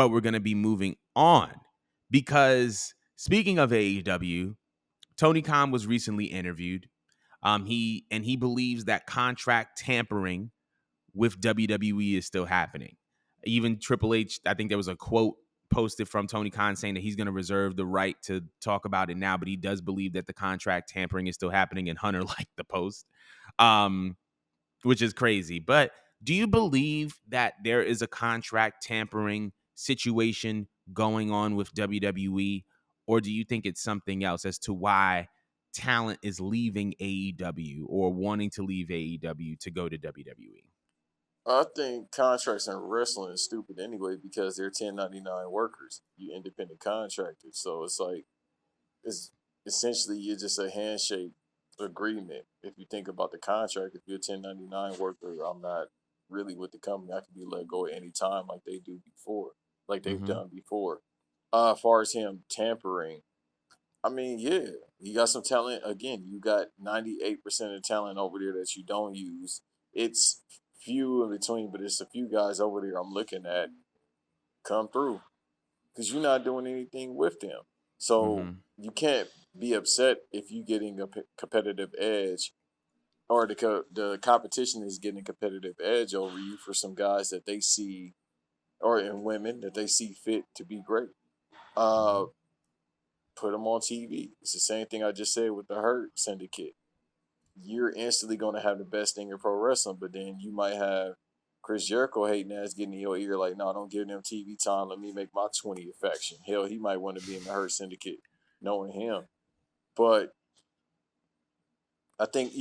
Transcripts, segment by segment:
but we're going to be moving on because speaking of AEW, Tony Khan was recently interviewed. He believes that contract tampering with WWE is still happening. Even Triple H, I think there was a quote posted from Tony Khan saying that he's going to reserve the right to talk about it now, but he does believe that the contract tampering is still happening, and Hunter liked the post, which is crazy. But do you believe that there is a contract tampering situation going on with WWE, or do you think it's something else as to why talent is leaving AEW or wanting to leave AEW to go to WWE? I think contracts in wrestling is stupid anyway because they're 1099 workers. You independent contractors, so it's like it's essentially you're just a handshake agreement. If you think about the contract, if you're a 1099 worker, I'm not really with the company. I can be let go at any time, like they do before, like they've Mm-hmm. done before. As far as him tampering, I mean, yeah, you got some talent. Again, you got 98% of talent over there that you don't use. It's few in between, but it's a few guys over there I'm looking at come through because you're not doing anything with them. So Mm-hmm. you can't be upset if you getting a competitive edge or the competition is getting a competitive edge over you for some guys that they see or in women that they see fit to be great. Uh, Mm-hmm. put them on TV. It's the same thing I just said with the Hurt Syndicate. You're instantly going to have the best thing in pro wrestling, but then you might have Chris Jericho hating ass getting in your ear like, no, don't give them TV time. Let me make my 20 affection. Hell, he might want to be in the Hurt Syndicate, knowing him. But I think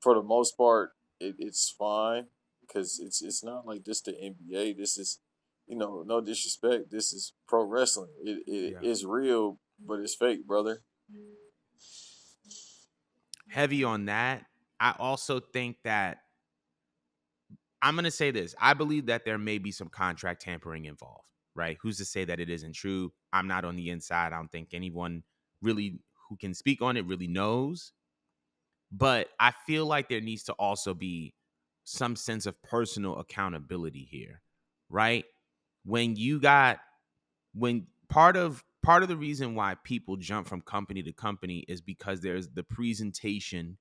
for the most part, it's fine because it's not like this the NBA. This is no disrespect. This is pro wrestling. It Yeah. is real, but it's fake, brother. Heavy on that. I also think that I'm going to say this. I believe that there may be some contract tampering involved, right? Who's to say that it isn't true? I'm not on the inside. I don't think anyone really who can speak on it really knows. But I feel like there needs to also be some sense of personal accountability here, right? When you got when part of the reason why people jump from company to company is because there's the presentation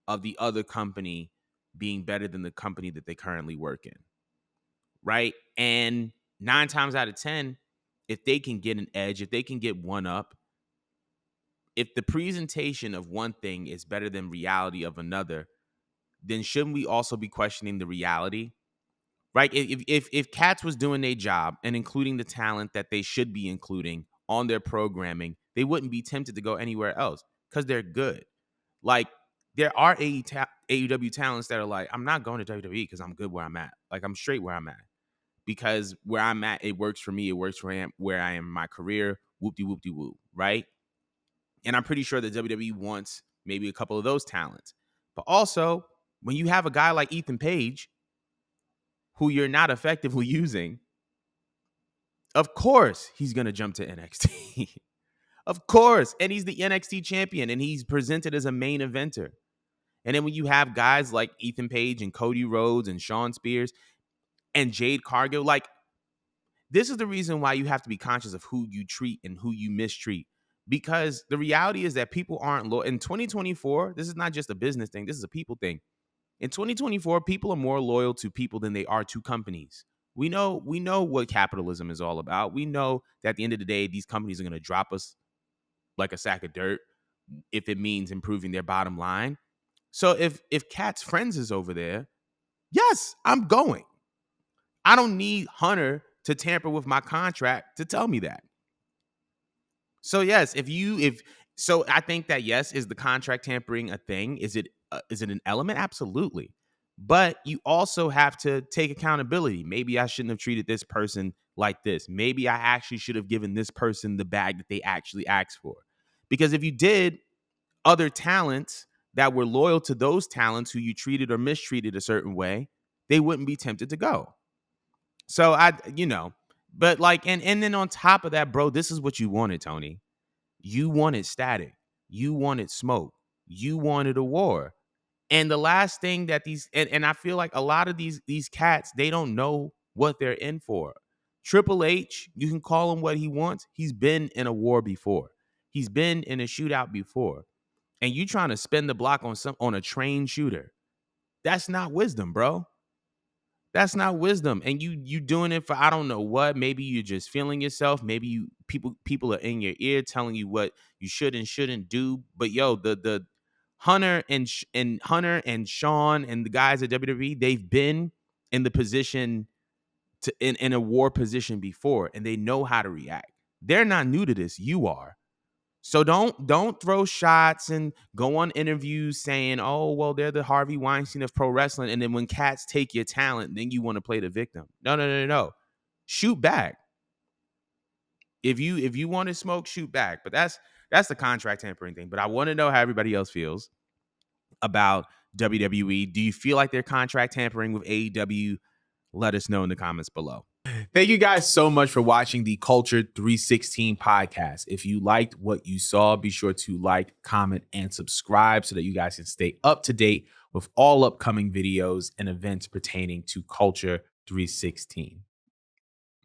of the other company being better than the company that they currently work in, right? And 9 times out of 10, if they can get an edge, if they can get one up, if the presentation of one thing is better than reality of another, then shouldn't we also be questioning the reality? Right? If Cats was doing their job and including the talent that they should be including on their programming, they wouldn't be tempted to go anywhere else because they're good. Like there are AEW talents that are like, I'm not going to WWE because I'm good where I'm at. Like I'm straight where I'm at because where I'm at, it works for me. It works for where I am in my career. Whoop de whoop de whoop. Right? And I'm pretty sure that WWE wants maybe a couple of those talents. But also, when you have a guy like Ethan Page, who you're not effectively using, of course he's going to jump to NXT. Of course. And he's the NXT champion and he's presented as a main eventer. And then when you have guys like Ethan Page and Cody Rhodes and Shawn Spears and Jade Cargill, like this is the reason why you have to be conscious of who you treat and who you mistreat. Because the reality is that people aren't loyal. In 2024, this is not just a business thing, this is a people thing. In 2024, people are more loyal to people than they are to companies. We know what capitalism is all about. We know that at the end of the day, these companies are going to drop us like a sack of dirt if it means improving their bottom line. So if Cat's Friends is over there, yes, I'm going. I don't need Hunter to tamper with my contract to tell me that. So yes, if so, I think that yes, is the contract tampering a thing? Is it an element? Absolutely. But you also have to take accountability. Maybe I shouldn't have treated this person like this. Maybe I actually should have given this person the bag that they actually asked for. Because if you did, other talents that were loyal to those talents who you treated or mistreated a certain way, they wouldn't be tempted to go. So but like, and then on top of that, bro, this is what you wanted, Tony. You wanted static. You wanted smoke. You wanted a war. And the last thing that and I feel like a lot of these cats, they don't know what they're in for. Triple H, you can call him what he wants. He's been in a war before. He's been in a shootout before. And you trying to spin the block on a trained shooter. That's not wisdom, bro. That's not wisdom. And you doing it for I don't know what. Maybe you're just feeling yourself. Maybe people are in your ear telling you what you should and shouldn't do. But yo, the Hunter and Hunter and Sean and the guys at WWE, they've been in the position in a war position before, and they know how to react. They're not new to this. You are. So don't throw shots and go on interviews saying, "Oh, well, they're the Harvey Weinstein of pro wrestling," and then when cats take your talent, then you want to play the victim. No, no, no, no. Shoot back. If you want to smoke, shoot back. But that's the contract tampering thing. But I want to know how everybody else feels about WWE. Do you feel like they're contract tampering with AEW? Let us know in the comments below. Thank you guys so much for watching the Culture 316 podcast. If you liked what you saw, be sure to like, comment, and subscribe so that you guys can stay up to date with all upcoming videos and events pertaining to Culture 316.